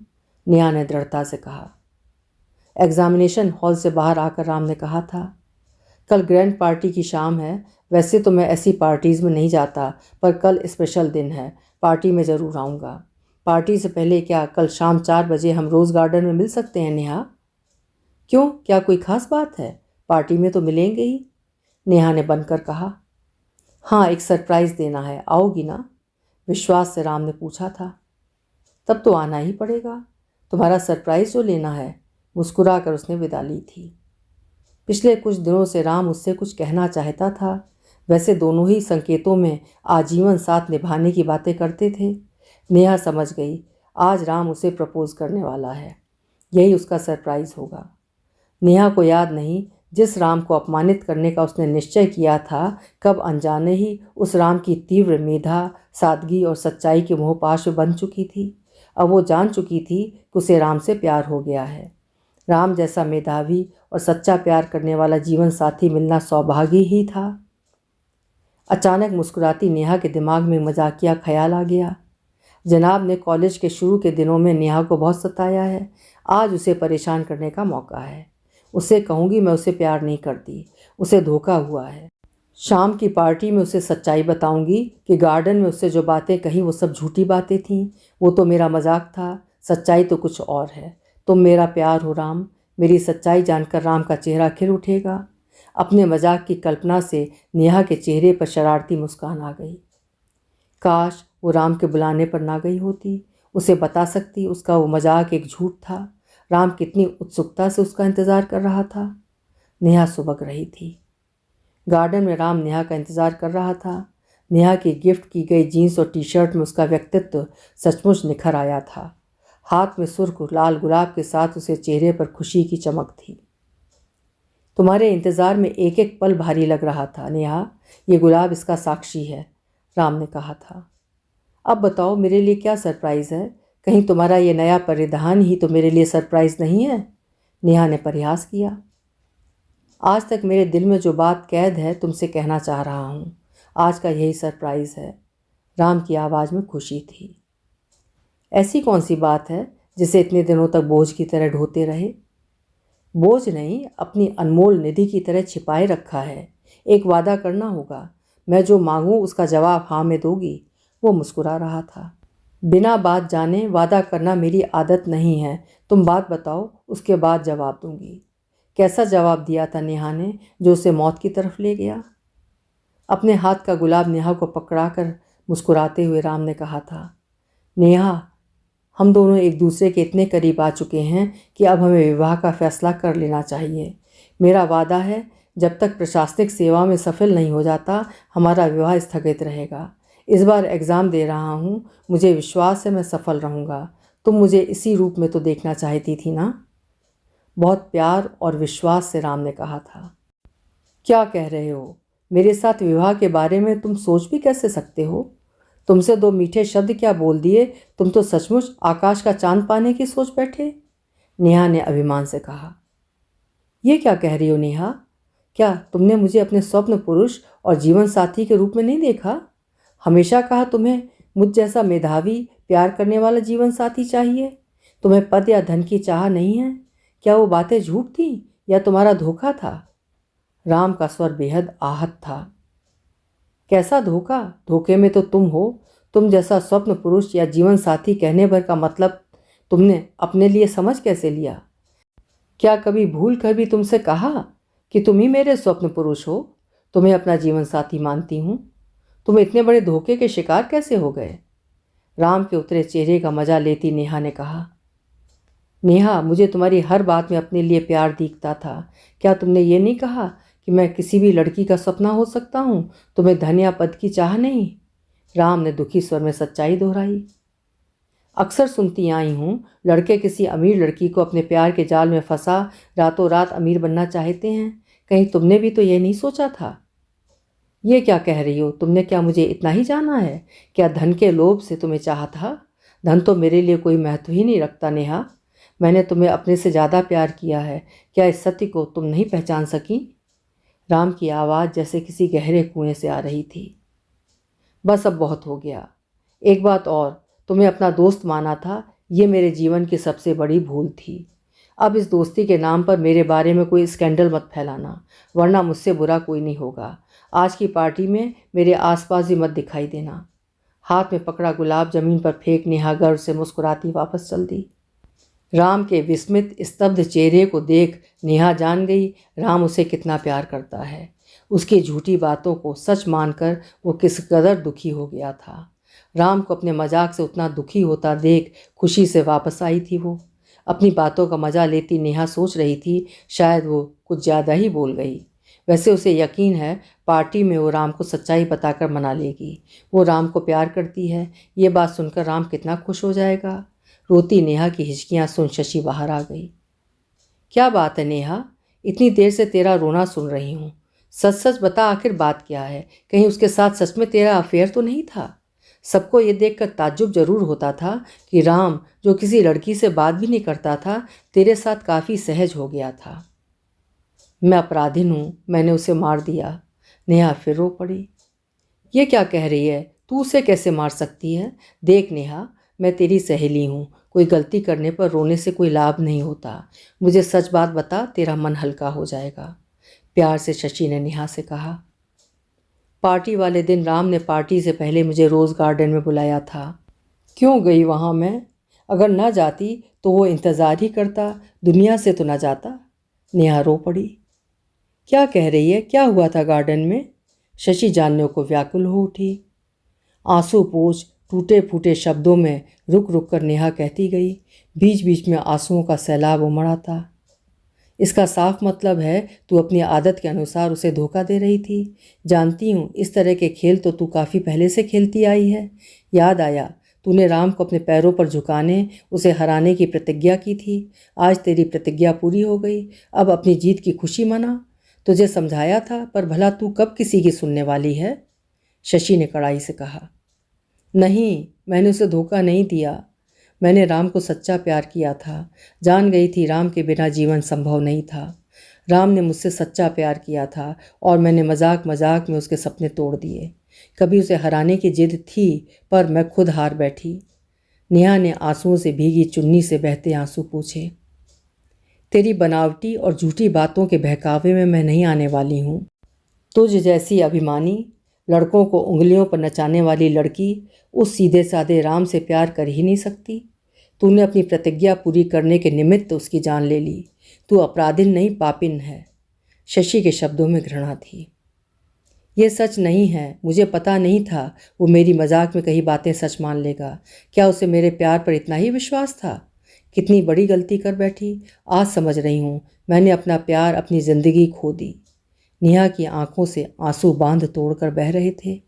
नेहा ने दृढ़ता से कहा। एग्जामिनेशन हॉल से बाहर आकर राम ने कहा था, कल ग्रैंड पार्टी की शाम है। वैसे तो मैं ऐसी पार्टीज़ में नहीं जाता, पर कल स्पेशल दिन है, पार्टी में ज़रूर आऊँगा। पार्टी से पहले क्या कल शाम 4 बजे हम रोज़ गार्डन में मिल सकते हैं नेहा? क्यों, क्या कोई ख़ास बात है? पार्टी में तो मिलेंगे ही, नेहा ने बनकर कहा। हाँ, एक सरप्राइज़ देना है, आओगी ना? विश्वास से राम ने पूछा था। तब तो आना ही पड़ेगा। तुम्हारा सरप्राइज़ जो लेना है, मुस्कुरा कर उसने विदा ली थी। पिछले कुछ दिनों से राम उससे कुछ कहना चाहता था। वैसे दोनों ही संकेतों में आजीवन साथ निभाने की बातें करते थे। नेहा समझ गई, आज राम उसे प्रपोज करने वाला है। यही उसका सरप्राइज़ होगा। नेहा को याद नहीं, जिस राम को अपमानित करने का उसने निश्चय किया था, कब अनजाने ही उस राम की तीव्र मेधा, सादगी और सच्चाई के मोहपाश बन चुकी थी। अब वो जान चुकी थी कि उसे राम से प्यार हो गया है। राम जैसा मेधावी और सच्चा प्यार करने वाला जीवन साथी मिलना सौभाग्य ही था। अचानक मुस्कुराती नेहा के दिमाग में मजाकिया ख्याल आ गया। जनाब ने कॉलेज के शुरू के दिनों में नेहा को बहुत सताया है, आज उसे परेशान करने का मौका है। उससे कहूँगी मैं उसे प्यार नहीं करती, उसे धोखा हुआ है। शाम की पार्टी में उसे सच्चाई बताऊंगी कि गार्डन में उससे जो बातें कही वो सब झूठी बातें थीं, वो तो मेरा मजाक था, सच्चाई तो कुछ और है। तुम मेरा प्यार हो राम। मेरी सच्चाई जानकर राम का चेहरा खिल उठेगा। अपने मजाक की कल्पना से नेहा के चेहरे पर शरारती मुस्कान आ गई। काश वो राम के बुलाने पर ना गई होती, उसे बता सकती उसका वो मजाक एक झूठ था। राम कितनी उत्सुकता से उसका इंतज़ार कर रहा था। नेहा सुबक रही थी। गार्डन में राम नेहा का इंतज़ार कर रहा था। नेहा की गिफ्ट की गई जीन्स और टी शर्ट में उसका व्यक्तित्व सचमुच निखर आया था। हाथ में सुर्ख लाल गुलाब के साथ उसे चेहरे पर खुशी की चमक थी। तुम्हारे इंतज़ार में एक एक पल भारी लग रहा था नेहा, ये गुलाब इसका साक्षी है, राम ने कहा था। अब बताओ मेरे लिए क्या सरप्राइज़ है? कहीं तुम्हारा ये नया परिधान ही तो मेरे लिए सरप्राइज़ नहीं है? नेहा ने परिहास किया। आज तक मेरे दिल में जो बात कैद है तुमसे कहना चाह रहा हूँ, आज का यही सरप्राइज़ है। राम की आवाज़ में खुशी थी। ऐसी कौन सी बात है जिसे इतने दिनों तक बोझ की तरह ढोते रहे? बोझ नहीं, अपनी अनमोल निधि की तरह छिपाए रखा है। एक वादा करना होगा, मैं जो मांगूं उसका जवाब हाँ में दोगी। वो मुस्कुरा रहा था। बिना बात जाने वादा करना मेरी आदत नहीं है, तुम बात बताओ उसके बाद जवाब दूंगी। कैसा जवाब दिया था नेहा ने जो उसे मौत की तरफ ले गया? अपने हाथ का गुलाब नेहा को पकड़ाकर मुस्कुराते हुए राम ने कहा था, नेहा हम दोनों एक दूसरे के इतने करीब आ चुके हैं कि अब हमें विवाह का फैसला कर लेना चाहिए। मेरा वादा है जब तक प्रशासनिक सेवा में सफल नहीं हो जाता हमारा विवाह स्थगित रहेगा। इस बार एग्ज़ाम दे रहा हूँ, मुझे विश्वास है मैं सफल रहूँगा। तुम मुझे इसी रूप में तो देखना चाहती थी ना? बहुत प्यार और विश्वास से राम ने कहा था। क्या कह रहे हो? मेरे साथ विवाह के बारे में तुम सोच भी कैसे सकते हो? तुमसे दो मीठे शब्द क्या बोल दिए, तुम तो सचमुच आकाश का चांद पाने की सोच बैठे। नेहा ने अभिमान से कहा। ये क्या कह रही हो नेहा? क्या तुमने मुझे अपने स्वप्न पुरुष और जीवन साथी के रूप में नहीं देखा? हमेशा कहा तुम्हें मुझ जैसा मेधावी प्यार करने वाला जीवन साथी चाहिए। तुम्हें पद या धन की चाह नहीं है। क्या वो बातें झूठ थी या तुम्हारा धोखा था? राम का स्वर बेहद आहत था। कैसा धोखा? धोखे में तो तुम हो। तुम जैसा स्वप्न पुरुष या जीवन साथी कहने भर का मतलब तुमने अपने लिए समझ कैसे लिया? क्या कभी भूल कर भी तुमसे कहा कि तुम ही मेरे स्वप्न पुरुष हो, तुम्हें अपना जीवन साथी मानती हूँ? तुम इतने बड़े धोखे के शिकार कैसे हो गए? राम के उतरे चेहरे का मजा लेती नेहा ने कहा। नेहा, मुझे तुम्हारी हर बात में अपने लिए प्यार दिखता था। क्या तुमने ये नहीं कहा कि मैं किसी भी लड़की का सपना हो सकता हूँ, तुम्हें धन या पद की चाह नहीं? राम ने दुखी स्वर में सच्चाई दोहराई। अक्सर सुनती आई हूँ लड़के किसी अमीर लड़की को अपने प्यार के जाल में फंसा रातों रात अमीर बनना चाहते हैं। कहीं तुमने भी तो ये नहीं सोचा था? ये क्या कह रही हो? तुमने क्या मुझे इतना ही जाना है? क्या धन के लोभ से तुम्हें चाहा था? धन तो मेरे लिए कोई महत्व ही नहीं रखता नेहा। मैंने तुम्हें अपने से ज़्यादा प्यार किया है। क्या इस सत्य को तुम नहीं पहचान सकी? राम की आवाज़ जैसे किसी गहरे कुएं से आ रही थी। बस अब बहुत हो गया। एक बात और, तुम्हें अपना दोस्त माना था, ये मेरे जीवन की सबसे बड़ी भूल थी। अब इस दोस्ती के नाम पर मेरे बारे में कोई स्कैंडल मत फैलाना, वरना मुझसे बुरा कोई नहीं होगा। आज की पार्टी में मेरे आसपास भी मत दिखाई देना। हाथ में पकड़ा गुलाब जमीन पर फेंक नेहा गर्व से मुस्कुराती वापस चल दी। राम के विस्मित स्तब्ध चेहरे को देख नेहा जान गई राम उसे कितना प्यार करता है। उसकी झूठी बातों को सच मानकर वो किस कदर दुखी हो गया था। राम को अपने मजाक से उतना दुखी होता देख खुशी से वापस आई थी वो। अपनी बातों का मजा लेती नेहा सोच रही थी शायद वो कुछ ज़्यादा ही बोल गई। वैसे उसे यकीन है पार्टी में वो राम को सच्चाई बताकर मना लेगी। वो राम को प्यार करती है, ये बात सुनकर राम कितना खुश हो जाएगा। रोती नेहा की हिचकियाँ सुन शशि बाहर आ गई। क्या बात है नेहा, इतनी देर से तेरा रोना सुन रही हूँ। सच सच बता आखिर बात क्या है? कहीं उसके साथ सच में तेरा अफेयर तो नहीं था? सबको ये देखकर ताज्जुब जरूर होता था कि राम, जो किसी लड़की से बात भी नहीं करता था, तेरे साथ काफ़ी सहज हो गया था। मैं अपराधीन हूँ, मैंने उसे मार दिया। नेहा फिर रो पड़ी। ये क्या कह रही है? तू उसे कैसे मार सकती है? देख नेहा, मैं तेरी सहेली हूँ। कोई गलती करने पर रोने से कोई लाभ नहीं होता। मुझे सच बात बता, तेरा मन हल्का हो जाएगा, प्यार से शशि ने नेहा से कहा। पार्टी वाले दिन राम ने पार्टी से पहले मुझे रोज़ गार्डन में बुलाया था। क्यों गई वहाँ मैं? अगर ना जाती तो वो इंतज़ार ही करता, दुनिया से तो ना जाता। नेहा रो पड़ी। क्या कह रही है? क्या हुआ था गार्डन में? शशि जानने को व्याकुल हो उठी। आंसू पोंछ टूटे फूटे शब्दों में रुक रुक कर नेहा कहती गई। बीच बीच में आंसुओं का सैलाब उमड़ा था। इसका साफ मतलब है तू अपनी आदत के अनुसार उसे धोखा दे रही थी। जानती हूँ, इस तरह के खेल तो तू काफ़ी पहले से खेलती आई है। याद आया, तूने राम को अपने पैरों पर झुकाने, उसे हराने की प्रतिज्ञा की थी। आज तेरी प्रतिज्ञा पूरी हो गई। अब अपनी जीत की खुशी मना। तुझे समझाया था, पर भला तू कब किसी की सुनने वाली है? शशि ने कड़ाई से कहा। नहीं, मैंने उसे धोखा नहीं दिया। मैंने राम को सच्चा प्यार किया था। जान गई थी राम के बिना जीवन संभव नहीं था। राम ने मुझसे सच्चा प्यार किया था और मैंने मजाक मजाक में उसके सपने तोड़ दिए। कभी उसे हराने की जिद थी, पर मैं खुद हार बैठी। नेहा ने आंसुओं से भीगी चुन्नी से बहते आंसू पूछे। तेरी बनावटी और झूठी बातों के बहकावे में मैं नहीं आने वाली हूँ। तुझ जैसी अभिमानी, लड़कों को उंगलियों पर नचाने वाली लड़की उस सीधे साधे राम से प्यार कर ही नहीं सकती। तूने अपनी प्रतिज्ञा पूरी करने के निमित्त उसकी जान ले ली। तू अपराधिन नहीं, पापिन है। शशि के शब्दों में घृणा थी। ये सच नहीं है। मुझे पता नहीं था वो मेरी मजाक में कही बातें सच मान लेगा। क्या उसे मेरे प्यार पर इतना ही विश्वास था? कितनी बड़ी गलती कर बैठी। आज समझ रही हूँ, मैंने अपना प्यार, अपनी ज़िंदगी खो दी। नेहा की आंखों से आंसू बांध तोड़कर बह रहे थे।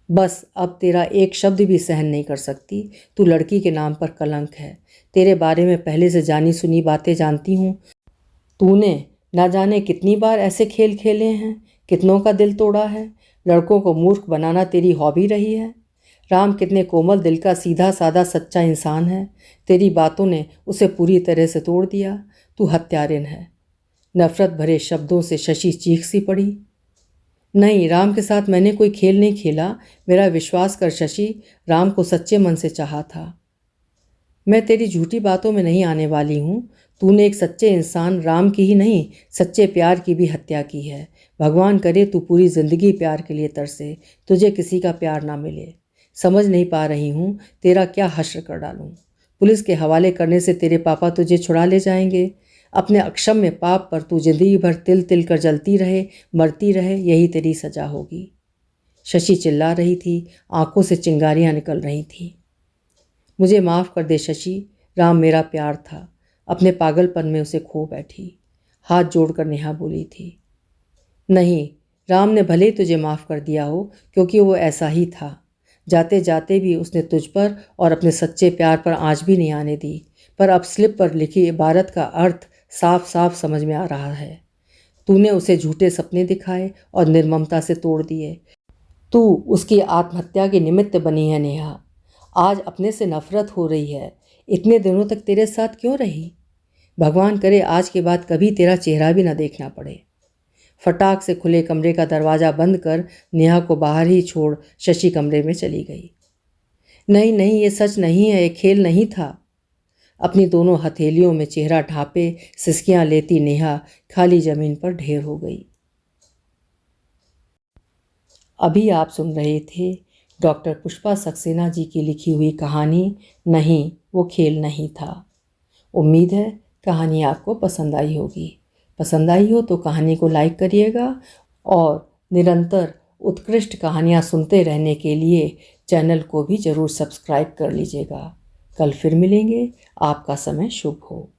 बस, अब तेरा एक शब्द भी सहन नहीं कर सकती। तू लड़की के नाम पर कलंक है। तेरे बारे में पहले से जानी सुनी बातें जानती हूँ। तूने ना जाने कितनी बार ऐसे खेल खेले हैं, कितनों का दिल तोड़ा है। लड़कों को मूर्ख बनाना तेरी हॉबी रही है। राम कितने कोमल दिल का सीधा साधा सच्चा इंसान है। तेरी बातों ने उसे पूरी तरह से तोड़ दिया। तू हत्यारिन है। नफरत भरे शब्दों से शशि चीख सी पड़ी। नहीं, राम के साथ मैंने कोई खेल नहीं खेला। मेरा विश्वास कर शशि, राम को सच्चे मन से चाहा था। मैं तेरी झूठी बातों में नहीं आने वाली हूँ। तूने एक सच्चे इंसान, राम की ही नहीं, सच्चे प्यार की भी हत्या की है। भगवान करे तू पूरी ज़िंदगी प्यार के लिए तरसे, तुझे किसी का प्यार ना मिले। समझ नहीं पा रही हूँ तेरा क्या हश्र कर डालूँ। पुलिस के हवाले करने से तेरे पापा तुझे छुड़ा ले जाएंगे। अपने अक्षम्य पाप पर तू जिंदगी भर तिल तिल कर जलती रहे, मरती रहे, यही तेरी सजा होगी। शशि चिल्ला रही थी, आंखों से चिंगारियां निकल रही थीं। मुझे माफ़ कर दे शशि, राम मेरा प्यार था। अपने पागलपन में उसे खो बैठी। हाथ जोड़कर नेहा बोली थी। नहीं, राम ने भले ही तुझे माफ़ कर दिया हो, क्योंकि वो ऐसा ही था। जाते जाते भी उसने तुझ पर और अपने सच्चे प्यार पर आँच भी नहीं आने दी। पर अब स्लिप पर लिखी इबारत का अर्थ साफ साफ समझ में आ रहा है। तूने उसे झूठे सपने दिखाए और निर्ममता से तोड़ दिए। तू उसकी आत्महत्या के निमित्त बनी है नेहा। आज अपने से नफरत हो रही है। इतने दिनों तक तेरे साथ क्यों रही? भगवान करे आज के बाद कभी तेरा चेहरा भी ना देखना पड़े। फटाक से खुले कमरे का दरवाज़ा बंद कर नेहा को बाहर ही छोड़ शशि कमरे में चली गई। नहीं नहीं, ये सच नहीं है, ये खेल नहीं था। अपनी दोनों हथेलियों में चेहरा ढांपे सिसकियां लेती नेहा खाली जमीन पर ढेर हो गई। अभी आप सुन रहे थे डॉक्टर पुष्पा सक्सेना जी की लिखी हुई कहानी नहीं, वो खेल नहीं था। उम्मीद है कहानी आपको पसंद आई होगी। पसंद आई हो तो कहानी को लाइक करिएगा और निरंतर उत्कृष्ट कहानियाँ सुनते रहने के लिए चैनल को भी ज़रूर सब्सक्राइब कर लीजिएगा। कल फिर मिलेंगे। आपका समय शुभ हो।